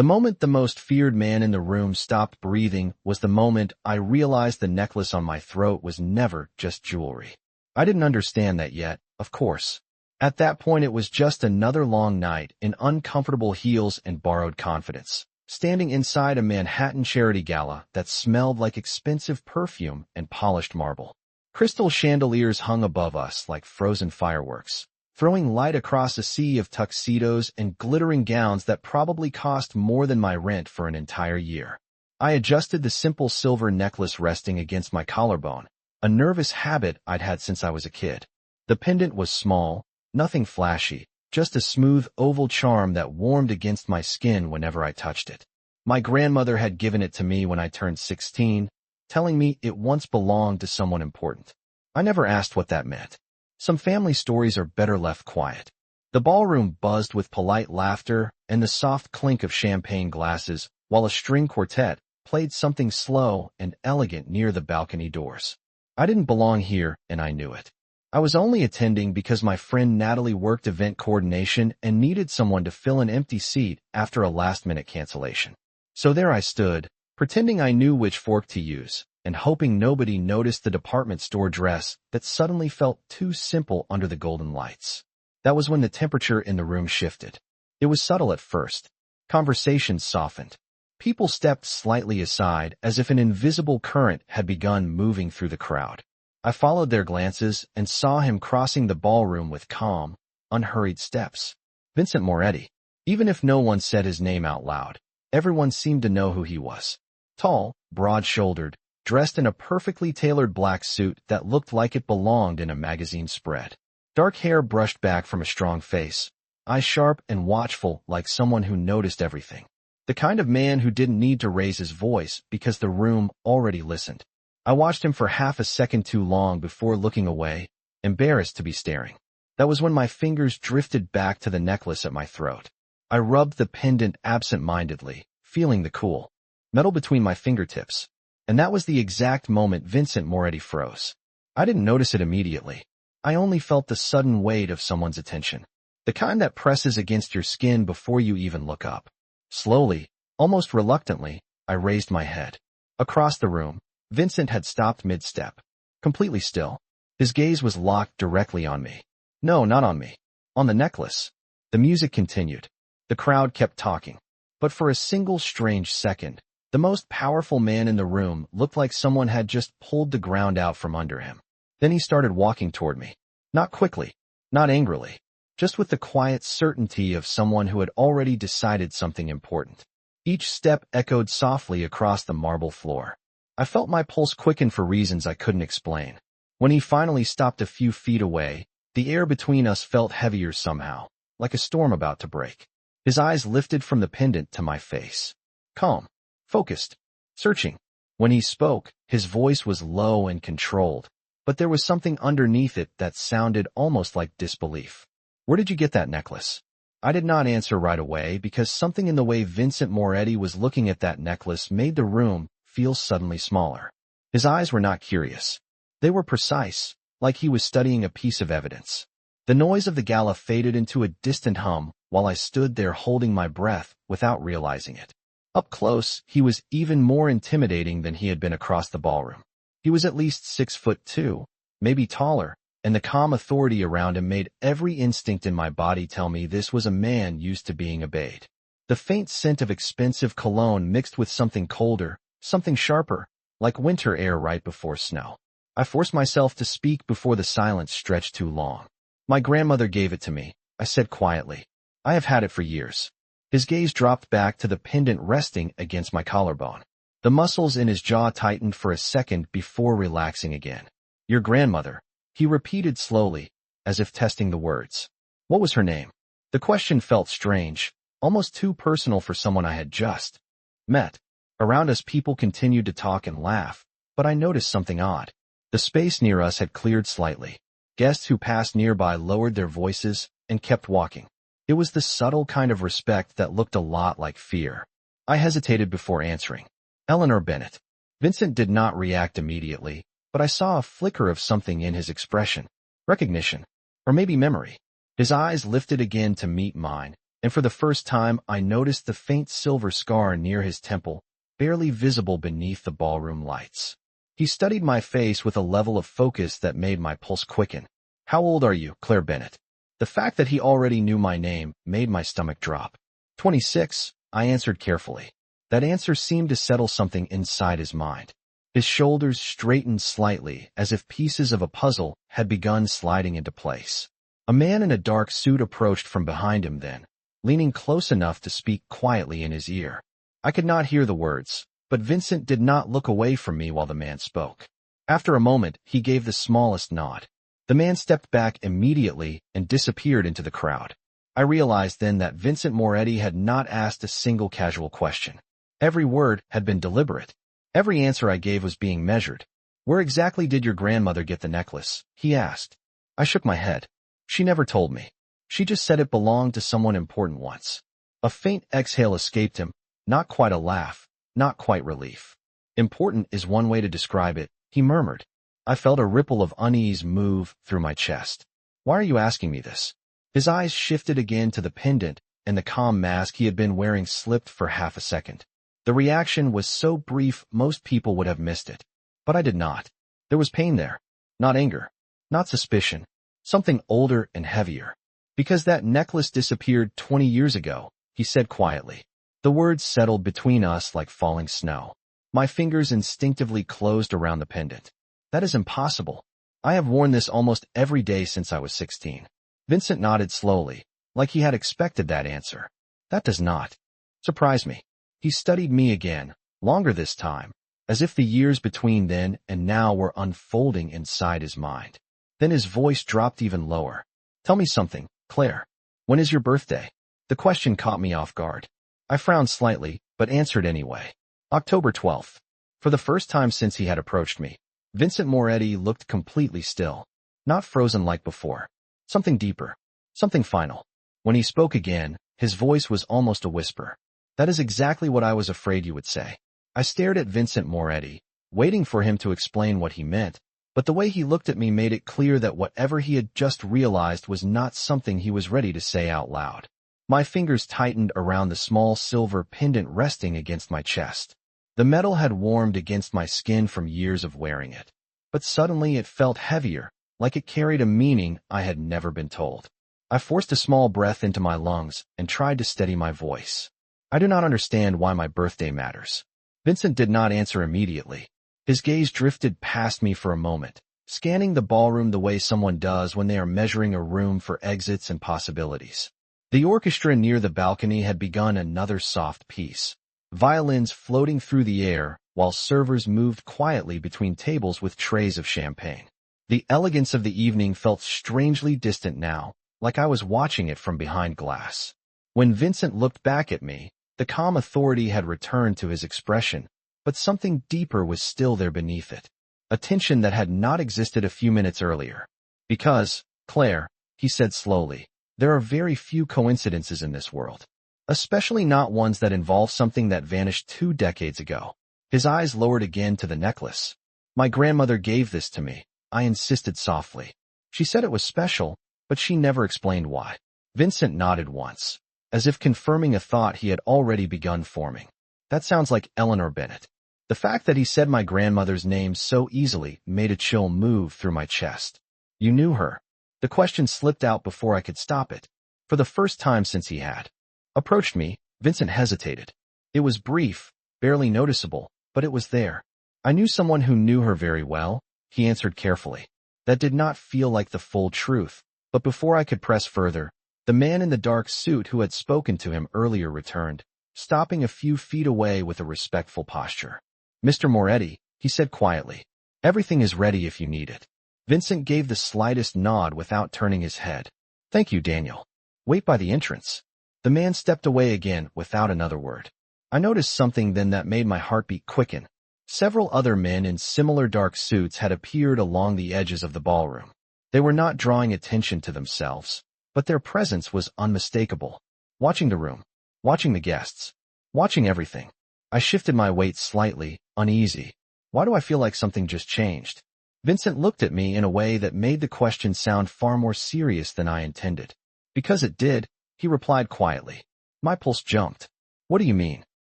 The moment the most feared man in the room stopped breathing was the moment I realized the necklace on my throat was never just jewelry. I didn't understand that yet, of course. At that point it was just another long night in uncomfortable heels and borrowed confidence, standing inside a Manhattan charity gala that smelled like expensive perfume and polished marble. Crystal chandeliers hung above us like frozen fireworks, throwing light across a sea of tuxedos and glittering gowns that probably cost more than my rent for an entire year. I adjusted the simple silver necklace resting against my collarbone, a nervous habit I'd had since I was a kid. The pendant was small, nothing flashy, just a smooth oval charm that warmed against my skin whenever I touched it. My grandmother had given it to me when I turned 16, telling me it once belonged to someone important. I never asked what that meant. Some family stories are better left quiet. The ballroom buzzed with polite laughter and the soft clink of champagne glasses, while a string quartet played something slow and elegant near the balcony doors. I didn't belong here, and I knew it. I was only attending because my friend Natalie worked event coordination and needed someone to fill an empty seat after a last-minute cancellation. So there I stood, pretending I knew which fork to use, and hoping nobody noticed the department store dress that suddenly felt too simple under the golden lights. That was when the temperature in the room shifted. It was subtle at first. Conversations softened. People stepped slightly aside as if an invisible current had begun moving through the crowd. I followed their glances and saw him crossing the ballroom with calm, unhurried steps. Vincent Moretti. Even if no one said his name out loud, everyone seemed to know who he was. Tall, broad-shouldered, dressed in a perfectly tailored black suit that looked like it belonged in a magazine spread. Dark hair brushed back from a strong face, eyes sharp and watchful like someone who noticed everything. The kind of man who didn't need to raise his voice because the room already listened. I watched him for half a second too long before looking away, embarrassed to be staring. That was when my fingers drifted back to the necklace at my throat. I rubbed the pendant absent-mindedly, feeling the cool metal between my fingertips. And that was the exact moment Vincent Moretti froze. I didn't notice it immediately. I only felt the sudden weight of someone's attention. The kind that presses against your skin before you even look up. Slowly, almost reluctantly, I raised my head. Across the room, Vincent had stopped mid-step, completely still. His gaze was locked directly on me. No, not on me. On the necklace. The music continued. The crowd kept talking. But for a single strange second, the most powerful man in the room looked like someone had just pulled the ground out from under him. Then he started walking toward me. Not quickly, not angrily, just with the quiet certainty of someone who had already decided something important. Each step echoed softly across the marble floor. I felt my pulse quicken for reasons I couldn't explain. When he finally stopped a few feet away, the air between us felt heavier somehow, like a storm about to break. His eyes lifted from the pendant to my face. Calm, focused, searching. When he spoke, his voice was low and controlled, but there was something underneath it that sounded almost like disbelief. Where did you get that necklace? I did not answer right away because something in the way Vincent Moretti was looking at that necklace made the room feel suddenly smaller. His eyes were not curious. They were precise, like he was studying a piece of evidence. The noise of the gala faded into a distant hum while I stood there holding my breath without realizing it. Up close, he was even more intimidating than he had been across the ballroom. He was at least 6'2", maybe taller, and the calm authority around him made every instinct in my body tell me this was a man used to being obeyed. The faint scent of expensive cologne mixed with something colder, something sharper, like winter air right before snow. I forced myself to speak before the silence stretched too long. My grandmother gave it to me, I said quietly. I have had it for years. His gaze dropped back to the pendant resting against my collarbone. The muscles in his jaw tightened for a second before relaxing again. Your grandmother, he repeated slowly, as if testing the words. What was her name? The question felt strange, almost too personal for someone I had just met. Around us people continued to talk and laugh, but I noticed something odd. The space near us had cleared slightly. Guests who passed nearby lowered their voices and kept walking. It was the subtle kind of respect that looked a lot like fear. I hesitated before answering. Eleanor Bennett. Vincent did not react immediately, but I saw a flicker of something in his expression. Recognition. Or maybe memory. His eyes lifted again to meet mine, and for the first time I noticed the faint silver scar near his temple, barely visible beneath the ballroom lights. He studied my face with a level of focus that made my pulse quicken. "How old are you, Claire Bennett?" The fact that he already knew my name made my stomach drop. 26, I answered carefully. That answer seemed to settle something inside his mind. His shoulders straightened slightly, as if pieces of a puzzle had begun sliding into place. A man in a dark suit approached from behind him then, leaning close enough to speak quietly in his ear. I could not hear the words, but Vincent did not look away from me while the man spoke. After a moment, he gave the smallest nod. The man stepped back immediately and disappeared into the crowd. I realized then that Vincent Moretti had not asked a single casual question. Every word had been deliberate. Every answer I gave was being measured. "Where exactly did your grandmother get the necklace?" he asked. I shook my head. "She never told me. She just said it belonged to someone important once." A faint exhale escaped him, not quite a laugh, not quite relief. "Important is one way to describe it," he murmured. I felt a ripple of unease move through my chest. "Why are you asking me this?" His eyes shifted again to the pendant, and the calm mask he had been wearing slipped for half a second. The reaction was so brief most people would have missed it. But I did not. There was pain there. Not anger. Not suspicion. Something older and heavier. "Because that necklace disappeared 20 years ago," he said quietly. The words settled between us like falling snow. My fingers instinctively closed around the pendant. "That is impossible. I have worn this almost every day since I was 16. Vincent nodded slowly, like he had expected that answer. "That does not surprise me." He studied me again, longer this time, as if the years between then and now were unfolding inside his mind. Then his voice dropped even lower. "Tell me something, Claire. When is your birthday?" The question caught me off guard. I frowned slightly, but answered anyway. "October 12th. For the first time since he had approached me, Vincent Moretti looked completely still. Not frozen like before. Something deeper. Something final. When he spoke again, his voice was almost a whisper. "That is exactly what I was afraid you would say." I stared at Vincent Moretti, waiting for him to explain what he meant, but the way he looked at me made it clear that whatever he had just realized was not something he was ready to say out loud. My fingers tightened around the small silver pendant resting against my chest. The metal had warmed against my skin from years of wearing it, but suddenly it felt heavier, like it carried a meaning I had never been told. I forced a small breath into my lungs and tried to steady my voice. "I do not understand why my birthday matters." Vincent did not answer immediately. His gaze drifted past me for a moment, scanning the ballroom the way someone does when they are measuring a room for exits and possibilities. The orchestra near the balcony had begun another soft piece. Violins floating through the air, while servers moved quietly between tables with trays of champagne. The elegance of the evening felt strangely distant now, like I was watching it from behind glass. When Vincent looked back at me, the calm authority had returned to his expression, but something deeper was still there beneath it. A tension that had not existed a few minutes earlier. "Because, Claire," he said slowly, "there are very few coincidences in this world. Especially not ones that involve something that vanished 2 decades ago." His eyes lowered again to the necklace. "My grandmother gave this to me," I insisted softly. "She said it was special, but she never explained why." Vincent nodded once, as if confirming a thought he had already begun forming. "That sounds like Eleanor Bennett." The fact that he said my grandmother's name so easily made a chill move through my chest. "You knew her?" The question slipped out before I could stop it. For the first time since he had approached me, Vincent hesitated. It was brief, barely noticeable, but it was there. "I knew someone who knew her very well," he answered carefully. That did not feel like the full truth, but before I could press further, the man in the dark suit who had spoken to him earlier returned, stopping a few feet away with a respectful posture. "Mr. Moretti," he said quietly, "everything is ready if you need it." Vincent gave the slightest nod without turning his head. "Thank you, Daniel. Wait by the entrance." The man stepped away again without another word. I noticed something then that made my heartbeat quicken. Several other men in similar dark suits had appeared along the edges of the ballroom. They were not drawing attention to themselves, but their presence was unmistakable. Watching the room, watching the guests, watching everything. I shifted my weight slightly, uneasy. Why do I feel like something just changed? Vincent looked at me in a way that made the question sound far more serious than I intended. "Because it did," he replied quietly. My pulse jumped. What do you mean?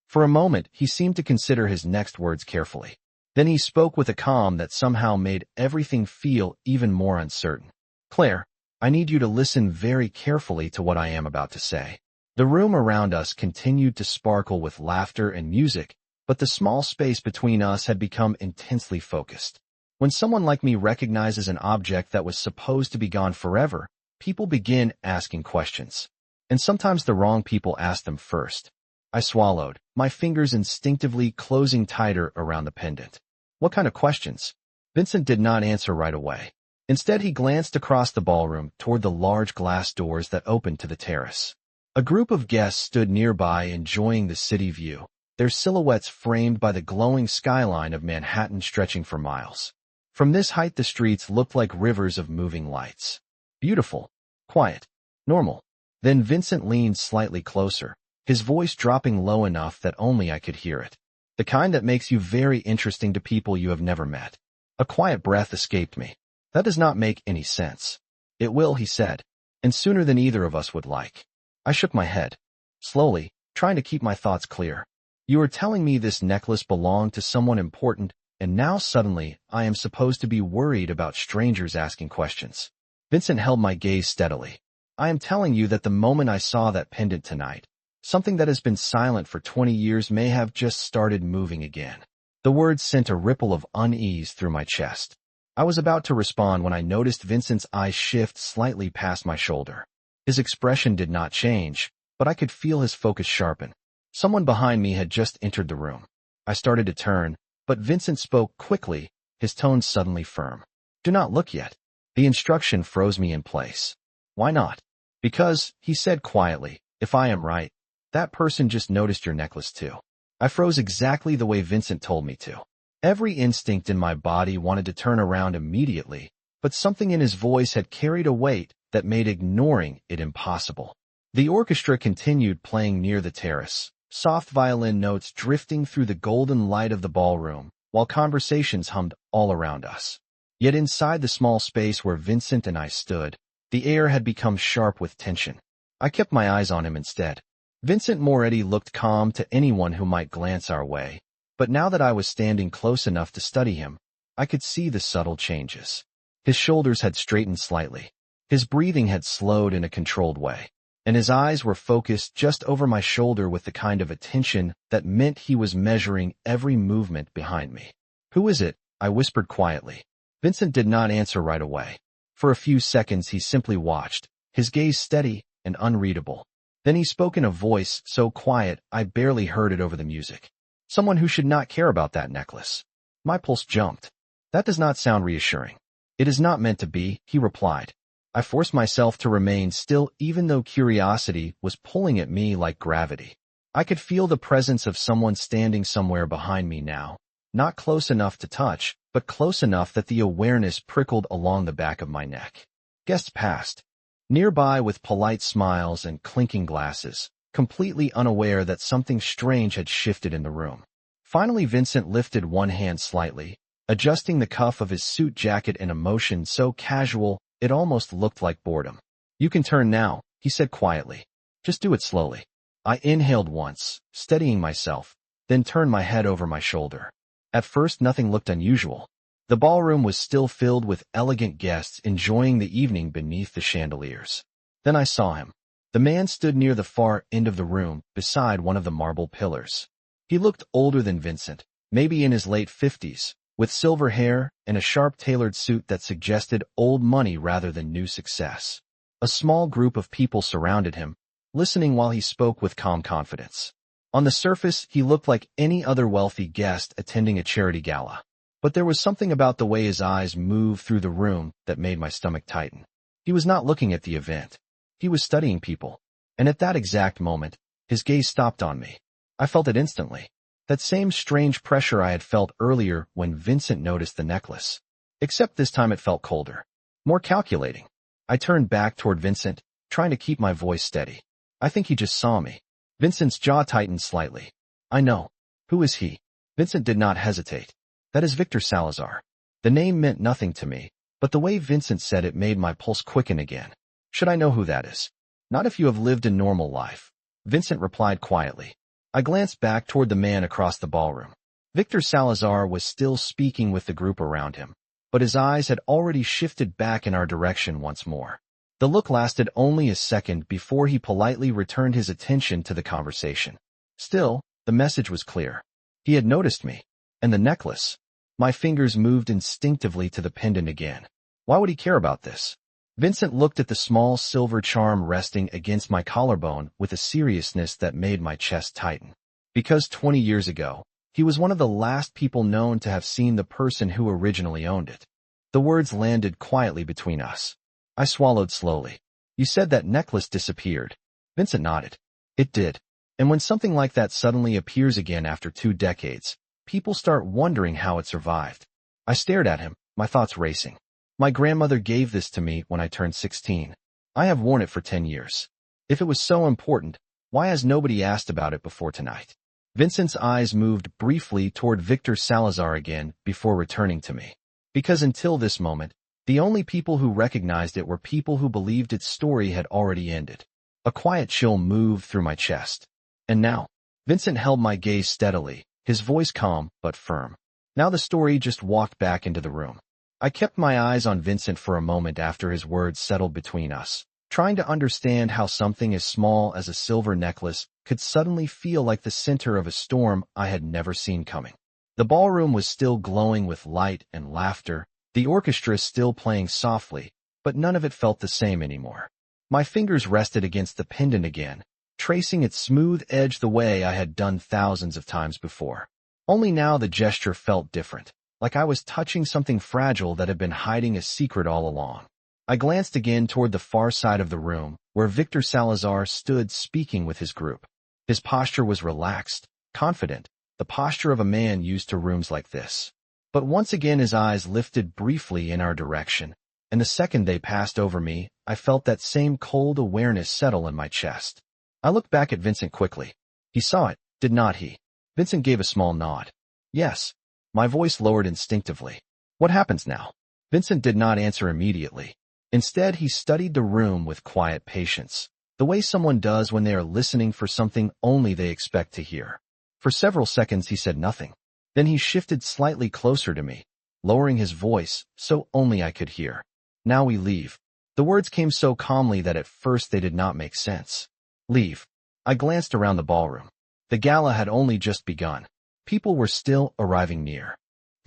For a moment, he seemed to consider his next words carefully. Then he spoke with a calm that somehow made everything feel even more uncertain. Claire, I need you to listen very carefully to what I am about to say. The room around us continued to sparkle with laughter and music, but the small space between us had become intensely focused. When someone like me recognizes an object that was supposed to be gone forever, people begin asking questions. And sometimes the wrong people ask them first. I swallowed, my fingers instinctively closing tighter around the pendant. What kind of questions? Vincent did not answer right away. Instead, he glanced across the ballroom toward the large glass doors that opened to the terrace. A group of guests stood nearby enjoying the city view, their silhouettes framed by the glowing skyline of Manhattan stretching for miles. From this height, the streets looked like rivers of moving lights. Beautiful, quiet, normal. Then Vincent leaned slightly closer, his voice dropping low enough that only I could hear it. The kind that makes you very interesting to people you have never met. A quiet breath escaped me. That does not make any sense. It will, he said, and sooner than either of us would like. I shook my head, slowly, trying to keep my thoughts clear. You are telling me this necklace belonged to someone important, and now suddenly I am supposed to be worried about strangers asking questions. Vincent held my gaze steadily. I am telling you that the moment I saw that pendant tonight, something that has been silent for 20 years may have just started moving again. The words sent a ripple of unease through my chest. I was about to respond when I noticed Vincent's eyes shift slightly past my shoulder. His expression did not change, but I could feel his focus sharpen. Someone behind me had just entered the room. I started to turn, but Vincent spoke quickly, his tone suddenly firm. Do not look yet. The instruction froze me in place. Why not? Because, he said quietly, if I am right, that person just noticed your necklace too. I froze exactly the way Vincent told me to. Every instinct in my body wanted to turn around immediately, but something in his voice had carried a weight that made ignoring it impossible. The orchestra continued playing near the terrace, soft violin notes drifting through the golden light of the ballroom, while conversations hummed all around us. Yet inside the small space where Vincent and I stood, the air had become sharp with tension. I kept my eyes on him instead. Vincent Moretti looked calm to anyone who might glance our way, but now that I was standing close enough to study him, I could see the subtle changes. His shoulders had straightened slightly. His breathing had slowed in a controlled way, and his eyes were focused just over my shoulder with the kind of attention that meant he was measuring every movement behind me. Who is it? I whispered quietly. Vincent did not answer right away. For a few seconds he simply watched, his gaze steady and unreadable. Then he spoke in a voice so quiet I barely heard it over the music. Someone who should not care about that necklace. My pulse jumped. That does not sound reassuring. It is not meant to be, he replied. I forced myself to remain still even though curiosity was pulling at me like gravity. I could feel the presence of someone standing somewhere behind me now, not close enough to touch, but close enough that the awareness prickled along the back of my neck. Guests passed, nearby with polite smiles and clinking glasses, completely unaware that something strange had shifted in the room. Finally, Vincent lifted one hand slightly, adjusting the cuff of his suit jacket in a motion so casual it almost looked like boredom. You can turn now, he said quietly. Just do it slowly. I inhaled once, steadying myself, then turned my head over my shoulder. At first, nothing looked unusual. The ballroom was still filled with elegant guests enjoying the evening beneath the chandeliers. Then I saw him. The man stood near the far end of the room, beside one of the marble pillars. He looked older than Vincent, maybe in his late 50s, with silver hair and a sharp-tailored suit that suggested old money rather than new success. A small group of people surrounded him, listening while he spoke with calm confidence. On the surface, he looked like any other wealthy guest attending a charity gala. But there was something about the way his eyes moved through the room that made my stomach tighten. He was not looking at the event. He was studying people. And at that exact moment, his gaze stopped on me. I felt it instantly. That same strange pressure I had felt earlier when Vincent noticed the necklace. Except this time it felt colder, more calculating. I turned back toward Vincent, trying to keep my voice steady. I think he just saw me. Vincent's jaw tightened slightly. I know. Who is he? Vincent did not hesitate. That is Victor Salazar. The name meant nothing to me, but the way Vincent said it made my pulse quicken again. Should I know who that is? Not if you have lived a normal life, Vincent replied quietly. I glanced back toward the man across the ballroom. Victor Salazar was still speaking with the group around him, but his eyes had already shifted back in our direction once more. The look lasted only a second before he politely returned his attention to the conversation. Still, the message was clear. He had noticed me. And the necklace. My fingers moved instinctively to the pendant again. Why would he care about this? Vincent looked at the small silver charm resting against my collarbone with a seriousness that made my chest tighten. Because 20 years ago, he was one of the last people known to have seen the person who originally owned it. The words landed quietly between us. I swallowed slowly. You said that necklace disappeared. Vincent nodded. It did. And when something like that suddenly appears again after 2 decades, people start wondering how it survived. I stared at him, my thoughts racing. My grandmother gave this to me when I turned 16. I have worn it for 10 years. If it was so important, why has nobody asked about it before tonight? Vincent's eyes moved briefly toward Victor Salazar again before returning to me. Because until this moment, the only people who recognized it were people who believed its story had already ended. A quiet chill moved through my chest. And now, Vincent held my gaze steadily, his voice calm but firm. Now the story just walked back into the room. I kept my eyes on Vincent for a moment after his words settled between us, trying to understand how something as small as a silver necklace could suddenly feel like the center of a storm I had never seen coming. The ballroom was still glowing with light and laughter, the orchestra still playing softly, but none of it felt the same anymore. My fingers rested against the pendant again, tracing its smooth edge the way I had done thousands of times before. Only now the gesture felt different, like I was touching something fragile that had been hiding a secret all along. I glanced again toward the far side of the room, where Victor Salazar stood speaking with his group. His posture was relaxed, confident, the posture of a man used to rooms like this. But once again his eyes lifted briefly in our direction, and the second they passed over me, I felt that same cold awareness settle in my chest. I looked back at Vincent quickly. He saw it, did not he? Vincent gave a small nod. Yes. My voice lowered instinctively. What happens now? Vincent did not answer immediately. Instead, he studied the room with quiet patience, the way someone does when they are listening for something only they expect to hear. For several seconds he said nothing. Then he shifted slightly closer to me, lowering his voice so only I could hear. Now we leave. The words came so calmly that at first they did not make sense. Leave. I glanced around the ballroom. The gala had only just begun. People were still arriving near.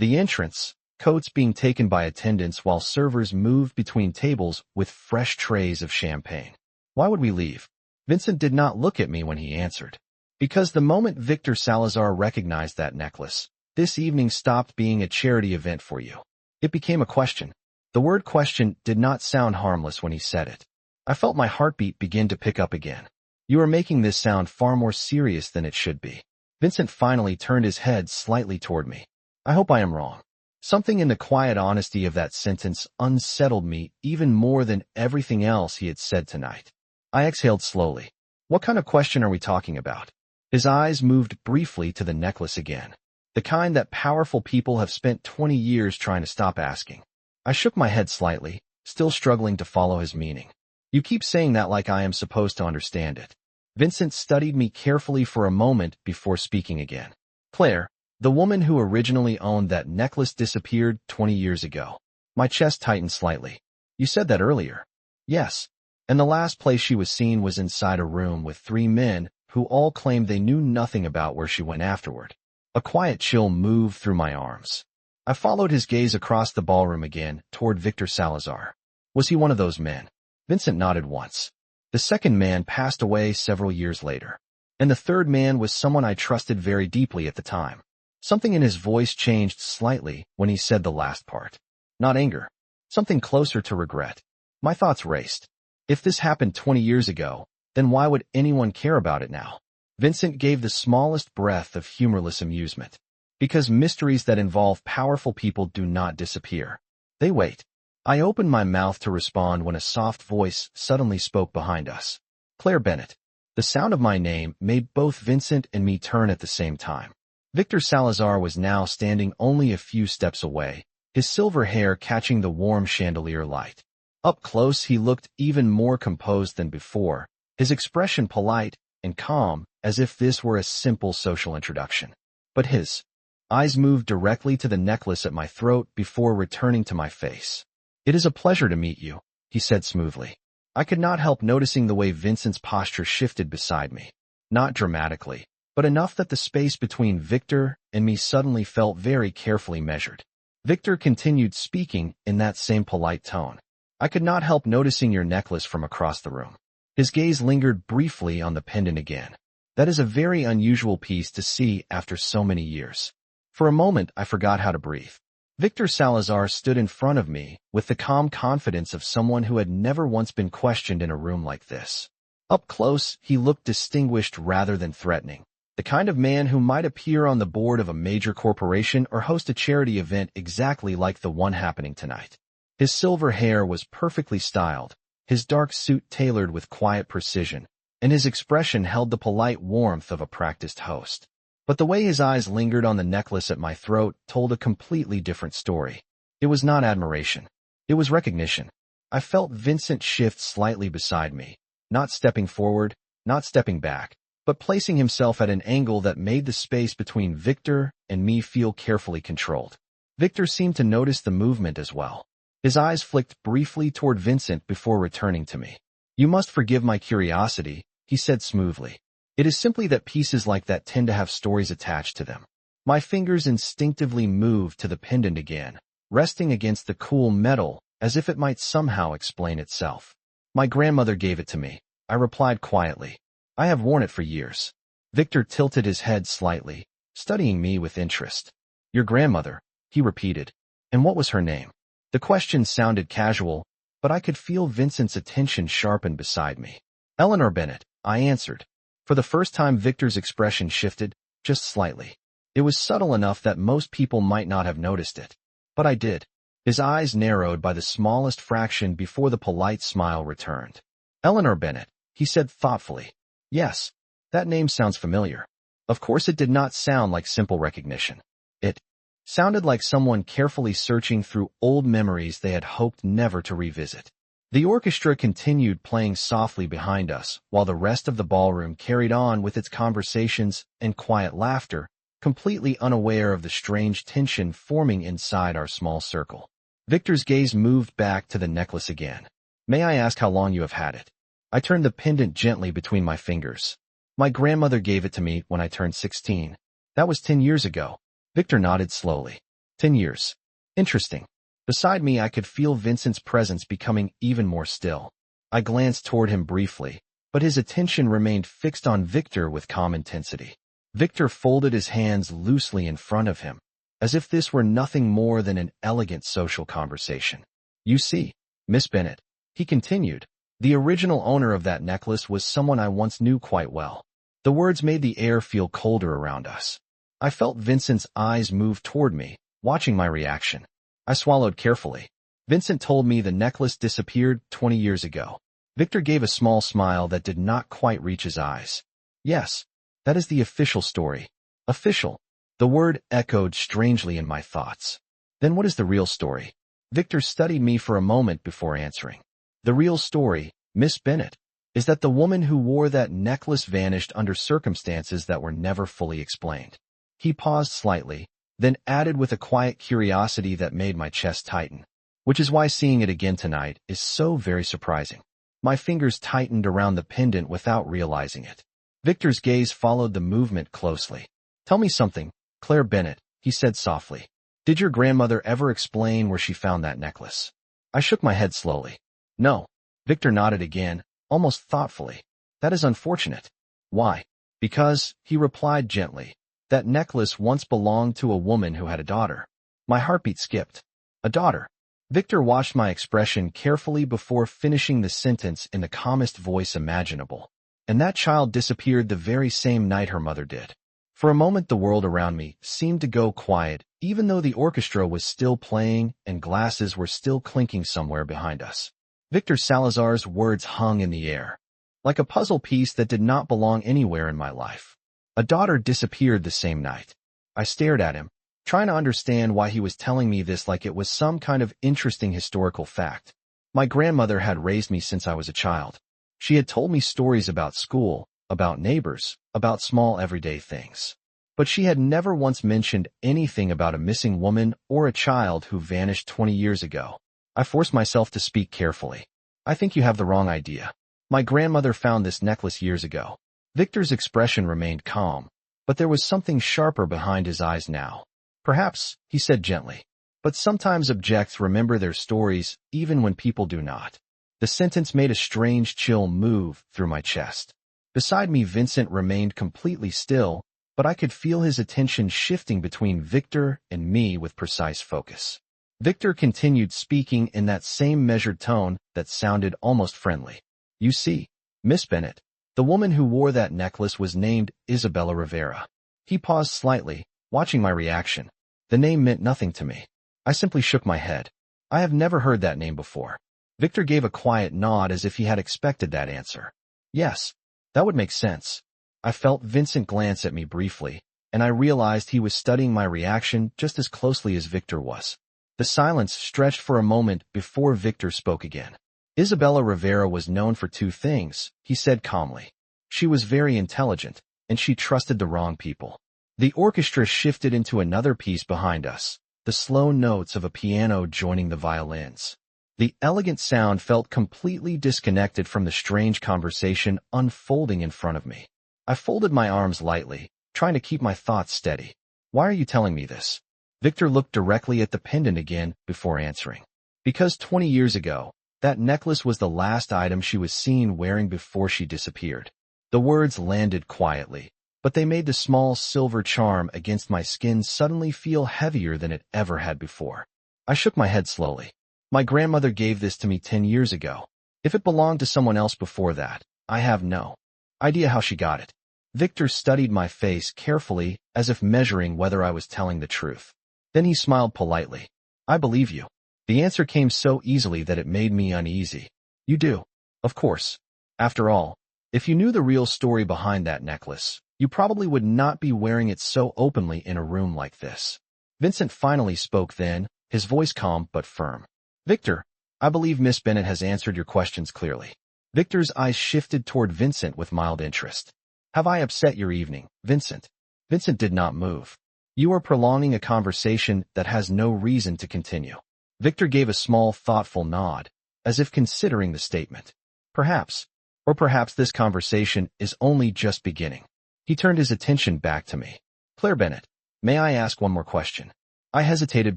The entrance, coats being taken by attendants while servers moved between tables with fresh trays of champagne. Why would we leave? Vincent did not look at me when he answered. Because the moment Victor Salazar recognized that necklace, this evening stopped being a charity event for you. It became a question. The word question did not sound harmless when he said it. I felt my heartbeat begin to pick up again. You are making this sound far more serious than it should be. Vincent finally turned his head slightly toward me. I hope I am wrong. Something in the quiet honesty of that sentence unsettled me even more than everything else he had said tonight. I exhaled slowly. What kind of question are we talking about? His eyes moved briefly to the necklace again. The kind that powerful people have spent 20 years trying to stop asking. I shook my head slightly, still struggling to follow his meaning. You keep saying that like I am supposed to understand it. Vincent studied me carefully for a moment before speaking again. Claire, the woman who originally owned that necklace disappeared 20 years ago. My chest tightened slightly. You said that earlier. Yes. And the last place she was seen was inside a room with 3 men who all claimed they knew nothing about where she went afterward. A quiet chill moved through my arms. I followed his gaze across the ballroom again toward Victor Salazar. Was he one of those men? Vincent nodded once. The second man passed away several years later. And the third man was someone I trusted very deeply at the time. Something in his voice changed slightly when he said the last part. Not anger. Something closer to regret. My thoughts raced. If this happened 20 years ago, then why would anyone care about it now? Vincent gave the smallest breath of humorless amusement. Because mysteries that involve powerful people do not disappear. They wait. I opened my mouth to respond when a soft voice suddenly spoke behind us. Claire Bennett. The sound of my name made both Vincent and me turn at the same time. Victor Salazar was now standing only a few steps away, his silver hair catching the warm chandelier light. Up close he looked even more composed than before, his expression polite and calm, as if this were a simple social introduction. But his eyes moved directly to the necklace at my throat before returning to my face. "It is a pleasure to meet you," he said smoothly. I could not help noticing the way Vincent's posture shifted beside me. Not dramatically, but enough that the space between Victor and me suddenly felt very carefully measured. Victor continued speaking in that same polite tone. "I could not help noticing your necklace from across the room." His gaze lingered briefly on the pendant again. "That is a very unusual piece to see after so many years." For a moment, I forgot how to breathe. Victor Salazar stood in front of me with the calm confidence of someone who had never once been questioned in a room like this. Up close, he looked distinguished rather than threatening. The kind of man who might appear on the board of a major corporation or host a charity event exactly like the one happening tonight. His silver hair was perfectly styled, his dark suit tailored with quiet precision, and his expression held the polite warmth of a practiced host. But the way his eyes lingered on the necklace at my throat told a completely different story. It was not admiration. It was recognition. I felt Vincent shift slightly beside me, not stepping forward, not stepping back, but placing himself at an angle that made the space between Victor and me feel carefully controlled. Victor seemed to notice the movement as well. His eyes flicked briefly toward Vincent before returning to me. "You must forgive my curiosity," he said smoothly. "It is simply that pieces like that tend to have stories attached to them." My fingers instinctively moved to the pendant again, resting against the cool metal as if it might somehow explain itself. "My grandmother gave it to me," I replied quietly. "I have worn it for years." Victor tilted his head slightly, studying me with interest. "Your grandmother," he repeated. "And what was her name?" The question sounded casual, but I could feel Vincent's attention sharpen beside me. "Eleanor Bennett," I answered. For the first time, Victor's expression shifted, just slightly. It was subtle enough that most people might not have noticed it. But I did. His eyes narrowed by the smallest fraction before the polite smile returned. "Eleanor Bennett," he said thoughtfully. "Yes, that name sounds familiar." Of course, it did not sound like simple recognition. It sounded like someone carefully searching through old memories they had hoped never to revisit. The orchestra continued playing softly behind us, while the rest of the ballroom carried on with its conversations and quiet laughter, completely unaware of the strange tension forming inside our small circle. Victor's gaze moved back to the necklace again. "May I ask how long you have had it?" I turned the pendant gently between my fingers. "My grandmother gave it to me when I turned 16. That was 10 years ago." Victor nodded slowly. 10 years. Interesting. Beside me, I could feel Vincent's presence becoming even more still. I glanced toward him briefly, but his attention remained fixed on Victor with calm intensity. Victor folded his hands loosely in front of him, as if this were nothing more than an elegant social conversation. "You see, Miss Bennett," he continued, "the original owner of that necklace was someone I once knew quite well." The words made the air feel colder around us. I felt Vincent's eyes move toward me, watching my reaction. I swallowed carefully. "Vincent told me the necklace disappeared 20 years ago." Victor gave a small smile that did not quite reach his eyes. "Yes, that is the official story." "Official?" The word echoed strangely in my thoughts. "Then what is the real story?" Victor studied me for a moment before answering. "The real story, Miss Bennett, is that the woman who wore that necklace vanished under circumstances that were never fully explained." He paused slightly, then added with a quiet curiosity that made my chest tighten. "Which is why seeing it again tonight is so very surprising." My fingers tightened around the pendant without realizing it. Victor's gaze followed the movement closely. "Tell me something, Claire Bennett," he said softly. "Did your grandmother ever explain where she found that necklace?" I shook my head slowly. "No." Victor nodded again, almost thoughtfully. "That is unfortunate." "Why?" "Because," he replied gently, "that necklace once belonged to a woman who had a daughter." My heartbeat skipped. "A daughter?" Victor watched my expression carefully before finishing the sentence in the calmest voice imaginable. "And that child disappeared the very same night her mother did." For a moment, the world around me seemed to go quiet, even though the orchestra was still playing and glasses were still clinking somewhere behind us. Victor Salazar's words hung in the air, like a puzzle piece that did not belong anywhere in my life. A daughter disappeared the same night. I stared at him, trying to understand why he was telling me this like it was some kind of interesting historical fact. "My grandmother had raised me since I was a child." She had told me stories about school, about neighbors, about small everyday things. But she had never once mentioned anything about a missing woman or a child who vanished 20 years ago. I forced myself to speak carefully. I think you have the wrong idea. My grandmother found this necklace years ago. Victor's expression remained calm, but there was something sharper behind his eyes now. Perhaps, he said gently, but sometimes objects remember their stories even when people do not. The sentence made a strange chill move through my chest. Beside me, Vincent remained completely still, but I could feel his attention shifting between Victor and me with precise focus. Victor continued speaking in that same measured tone that sounded almost friendly. You see, Miss Bennet, the woman who wore that necklace was named Isabella Rivera. He paused slightly, watching my reaction. The name meant nothing to me. I simply shook my head. I have never heard that name before. Victor gave a quiet nod as if he had expected that answer. Yes, that would make sense. I felt Vincent glance at me briefly, and I realized he was studying my reaction just as closely as Victor was. The silence stretched for a moment before Victor spoke again. Isabella Rivera was known for two things, he said calmly. She was very intelligent, and she trusted the wrong people. The orchestra shifted into another piece behind us, the slow notes of a piano joining the violins. The elegant sound felt completely disconnected from the strange conversation unfolding in front of me. I folded my arms lightly, trying to keep my thoughts steady. Why are you telling me this? Victor looked directly at the pendant again before answering. Because 20 years ago, that necklace was the last item she was seen wearing before she disappeared. The words landed quietly, but they made the small silver charm against my skin suddenly feel heavier than it ever had before. I shook my head slowly. My grandmother gave this to me 10 years ago. If it belonged to someone else before that, I have no idea how she got it. Victor studied my face carefully, as if measuring whether I was telling the truth. Then he smiled politely. I believe you. The answer came so easily that it made me uneasy. You do. Of course. After all, if you knew the real story behind that necklace, you probably would not be wearing it so openly in a room like this. Vincent finally spoke then, his voice calm but firm. Victor, I believe Miss Bennet has answered your questions clearly. Victor's eyes shifted toward Vincent with mild interest. Have I upset your evening, Vincent? Vincent did not move. You are prolonging a conversation that has no reason to continue. Victor gave a small, thoughtful nod, as if considering the statement. Perhaps, or perhaps this conversation is only just beginning. He turned his attention back to me. Claire Bennet, may I ask one more question? I hesitated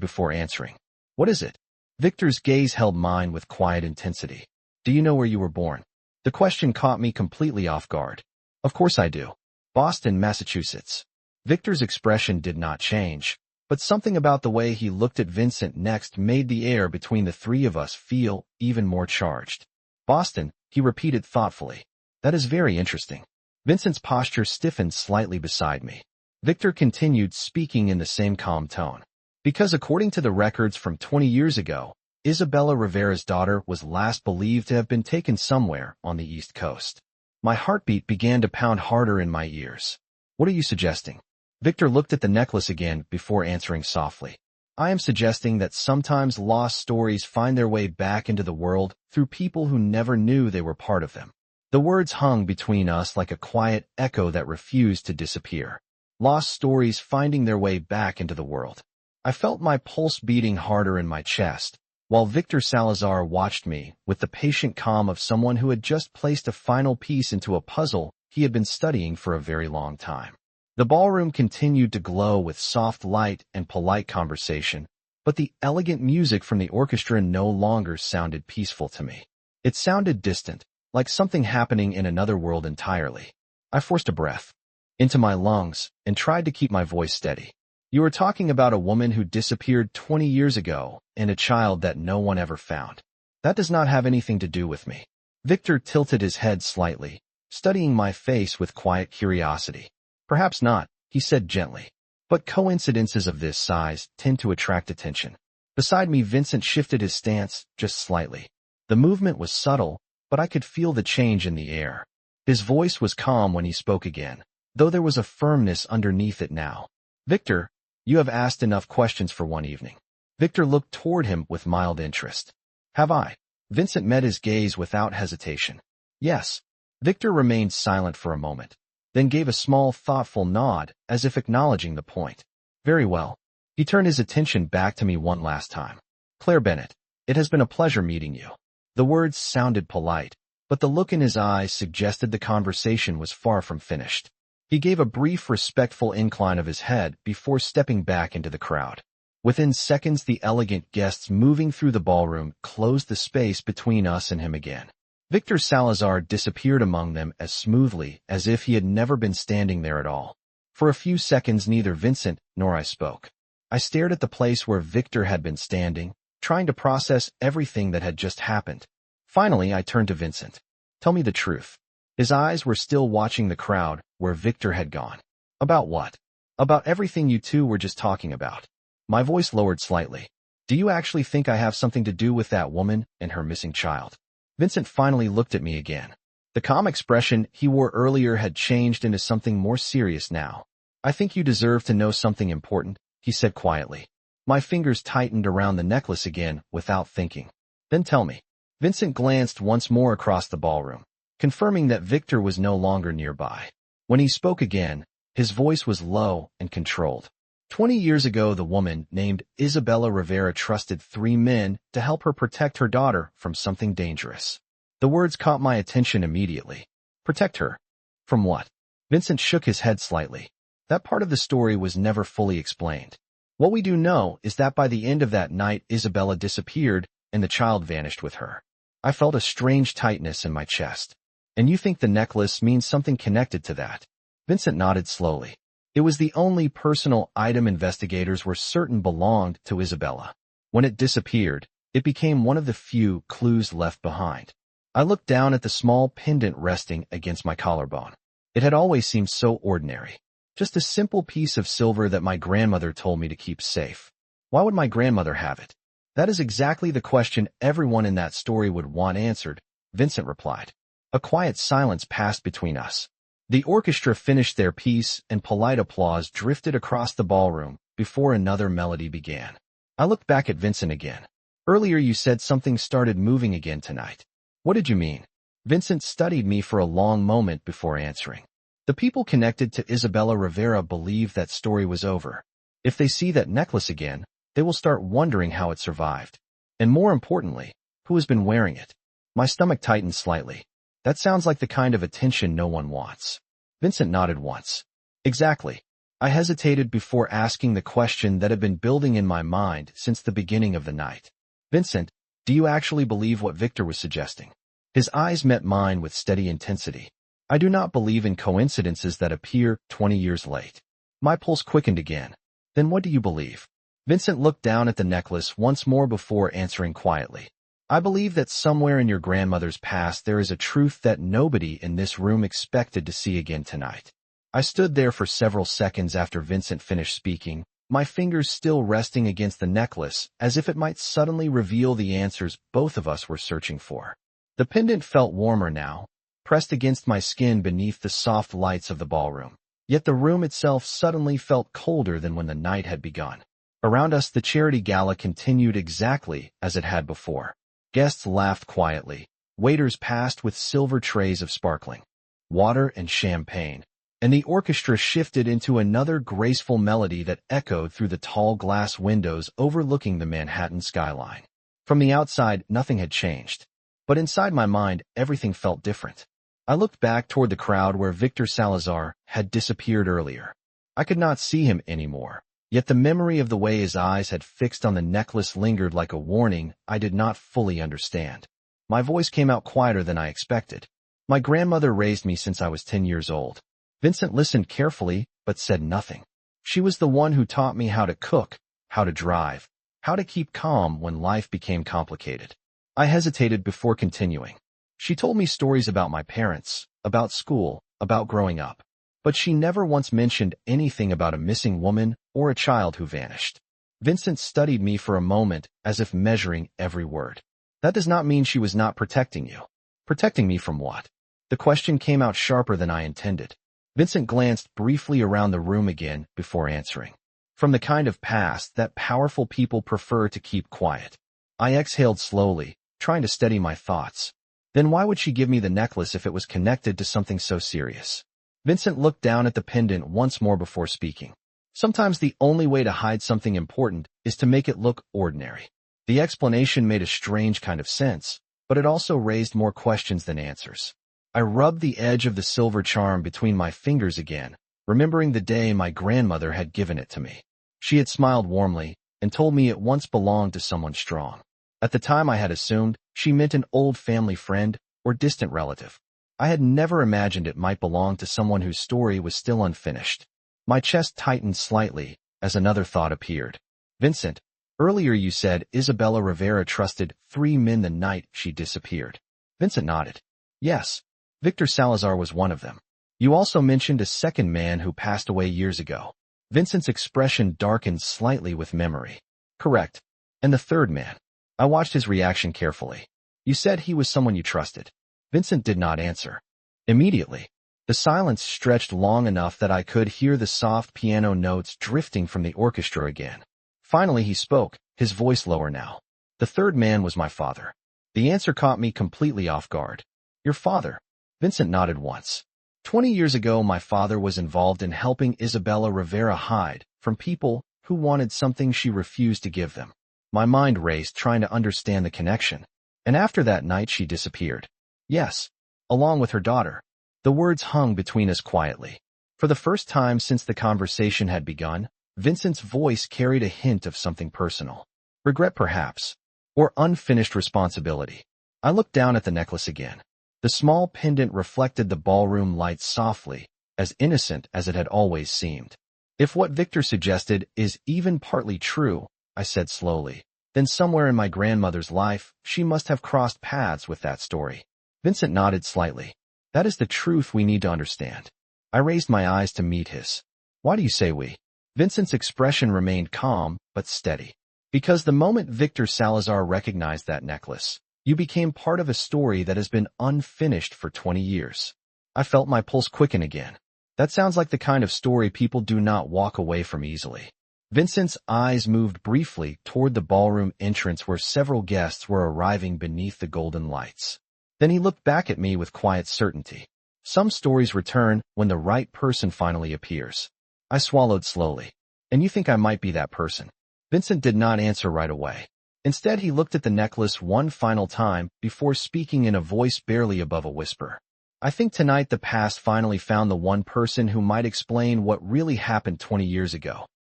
before answering. What is it? Victor's gaze held mine with quiet intensity. Do you know where you were born? The question caught me completely off guard. Of course I do. Boston, Massachusetts. Victor's expression did not change, but something about the way he looked at Vincent next made the air between the three of us feel even more charged. Boston, he repeated thoughtfully. That is very interesting. Vincent's posture stiffened slightly beside me. Victor continued speaking in the same calm tone. Because according to the records from 20 years ago, Isabella Rivera's daughter was last believed to have been taken somewhere on the East Coast. My heartbeat began to pound harder in my ears. What are you suggesting? Victor looked at the necklace again before answering softly. I am suggesting that sometimes lost stories find their way back into the world through people who never knew they were part of them. The words hung between us like a quiet echo that refused to disappear. Lost stories finding their way back into the world. I felt my pulse beating harder in my chest, while Victor Salazar watched me with the patient calm of someone who had just placed a final piece into a puzzle he had been studying for a very long time. The ballroom continued to glow with soft light and polite conversation, but the elegant music from the orchestra no longer sounded peaceful to me. It sounded distant, like something happening in another world entirely. I forced a breath into my lungs and tried to keep my voice steady. You are talking about a woman who disappeared 20 years ago and a child that no one ever found. That does not have anything to do with me. Victor tilted his head slightly, studying my face with quiet curiosity. Perhaps not, he said gently. But coincidences of this size tend to attract attention. Beside me, Vincent shifted his stance just slightly. The movement was subtle, but I could feel the change in the air. His voice was calm when he spoke again, though there was a firmness underneath it now. Victor, you have asked enough questions for one evening. Victor looked toward him with mild interest. Have I? Vincent met his gaze without hesitation. Yes. Victor remained silent for a moment, then gave a small, thoughtful nod, as if acknowledging the point. Very well. He turned his attention back to me one last time. Claire Bennett, it has been a pleasure meeting you. The words sounded polite, but the look in his eyes suggested the conversation was far from finished. He gave a brief, respectful incline of his head before stepping back into the crowd. Within seconds, the elegant guests moving through the ballroom closed the space between us and him again. Victor Salazar disappeared among them as smoothly as if he had never been standing there at all. For a few seconds, neither Vincent nor I spoke. I stared at the place where Victor had been standing, trying to process everything that had just happened. Finally, I turned to Vincent. Tell me the truth. His eyes were still watching the crowd where Victor had gone. About what? About everything you two were just talking about. My voice lowered slightly. Do you actually think I have something to do with that woman and her missing child? Vincent finally looked at me again. The calm expression he wore earlier had changed into something more serious now. I think you deserve to know something important, he said quietly. My fingers tightened around the necklace again without thinking. Then tell me. Vincent glanced once more across the ballroom, confirming that Victor was no longer nearby. When he spoke again, his voice was low and controlled. 20 years ago, the woman named Isabella Rivera trusted 3 men to help her protect her daughter from something dangerous. The words caught my attention immediately. Protect her? From what? Vincent shook his head slightly. That part of the story was never fully explained. What we do know is that by the end of that night, Isabella disappeared and the child vanished with her. I felt a strange tightness in my chest. And you think the necklace means something connected to that? Vincent nodded slowly. It was the only personal item investigators were certain belonged to Isabella. When it disappeared, it became one of the few clues left behind. I looked down at the small pendant resting against my collarbone. It had always seemed so ordinary. Just a simple piece of silver that my grandmother told me to keep safe. Why would my grandmother have it? That is exactly the question everyone in that story would want answered, Vincent replied. A quiet silence passed between us. The orchestra finished their piece and polite applause drifted across the ballroom before another melody began. I looked back at Vincent again. Earlier you said something started moving again tonight. What did you mean? Vincent studied me for a long moment before answering. The people connected to Isabella Rivera believe that story was over. If they see that necklace again, they will start wondering how it survived. And more importantly, who has been wearing it? My stomach tightened slightly. That sounds like the kind of attention no one wants. Vincent nodded once. Exactly. I hesitated before asking the question that had been building in my mind since the beginning of the night. Vincent, do you actually believe what Victor was suggesting? His eyes met mine with steady intensity. I do not believe in coincidences that appear 20 years late. My pulse quickened again. Then what do you believe? Vincent looked down at the necklace once more before answering quietly. I believe that somewhere in your grandmother's past there is a truth that nobody in this room expected to see again tonight. I stood there for several seconds after Vincent finished speaking, my fingers still resting against the necklace as if it might suddenly reveal the answers both of us were searching for. The pendant felt warmer now, pressed against my skin beneath the soft lights of the ballroom. Yet the room itself suddenly felt colder than when the night had begun. Around us, the charity gala continued exactly as it had before. Guests laughed quietly. Waiters passed with silver trays of sparkling water and champagne, and the orchestra shifted into another graceful melody that echoed through the tall glass windows overlooking the Manhattan skyline. From the outside, nothing had changed, but inside my mind, everything felt different. I looked back toward the crowd where Victor Salazar had disappeared earlier. I could not see him anymore. Yet the memory of the way his eyes had fixed on the necklace lingered like a warning I did not fully understand. My voice came out quieter than I expected. My grandmother raised me since I was 10 years old. Vincent listened carefully, but said nothing. She was the one who taught me how to cook, how to drive, how to keep calm when life became complicated. I hesitated before continuing. She told me stories about my parents, about school, about growing up. But she never once mentioned anything about a missing woman or a child who vanished. Vincent studied me for a moment as if measuring every word. That does not mean she was not protecting you. Protecting me from what? The question came out sharper than I intended. Vincent glanced briefly around the room again before answering. From the kind of past that powerful people prefer to keep quiet. I exhaled slowly, trying to steady my thoughts. Then why would she give me the necklace if it was connected to something so serious? Vincent looked down at the pendant once more before speaking. Sometimes the only way to hide something important is to make it look ordinary. The explanation made a strange kind of sense, but it also raised more questions than answers. I rubbed the edge of the silver charm between my fingers again, remembering the day my grandmother had given it to me. She had smiled warmly and told me it once belonged to someone strong. At the time I had assumed she meant an old family friend or distant relative. I had never imagined it might belong to someone whose story was still unfinished. My chest tightened slightly as another thought appeared. Vincent, earlier you said Isabella Rivera trusted 3 men the night she disappeared. Vincent nodded. Yes, Victor Salazar was one of them. You also mentioned a second man who passed away years ago. Vincent's expression darkened slightly with memory. Correct. And the third man. I watched his reaction carefully. You said he was someone you trusted. Vincent did not answer. Immediately, the silence stretched long enough that I could hear the soft piano notes drifting from the orchestra again. Finally he spoke, his voice lower now. The third man was my father. The answer caught me completely off guard. Your father? Vincent nodded once. 20 years ago my father was involved in helping Isabella Rivera hide from people who wanted something she refused to give them. My mind raced trying to understand the connection. And after that night she disappeared. Yes, along with her daughter. The words hung between us quietly. For the first time since the conversation had begun, Vincent's voice carried a hint of something personal. Regret perhaps, or unfinished responsibility. I looked down at the necklace again. The small pendant reflected the ballroom lights softly, as innocent as it had always seemed. If what Victor suggested is even partly true, I said slowly, then somewhere in my grandmother's life, she must have crossed paths with that story. Vincent nodded slightly. That is the truth we need to understand. I raised my eyes to meet his. Why do you say we? Vincent's expression remained calm, but steady. Because the moment Victor Salazar recognized that necklace, you became part of a story that has been unfinished for 20 years. I felt my pulse quicken again. That sounds like the kind of story people do not walk away from easily. Vincent's eyes moved briefly toward the ballroom entrance where several guests were arriving beneath the golden lights. Then he looked back at me with quiet certainty. Some stories return when the right person finally appears. I swallowed slowly. And you think I might be that person? Vincent did not answer right away. Instead, he looked at the necklace one final time before speaking in a voice barely above a whisper. I think tonight the past finally found the one person who might explain what really happened 20 years ago.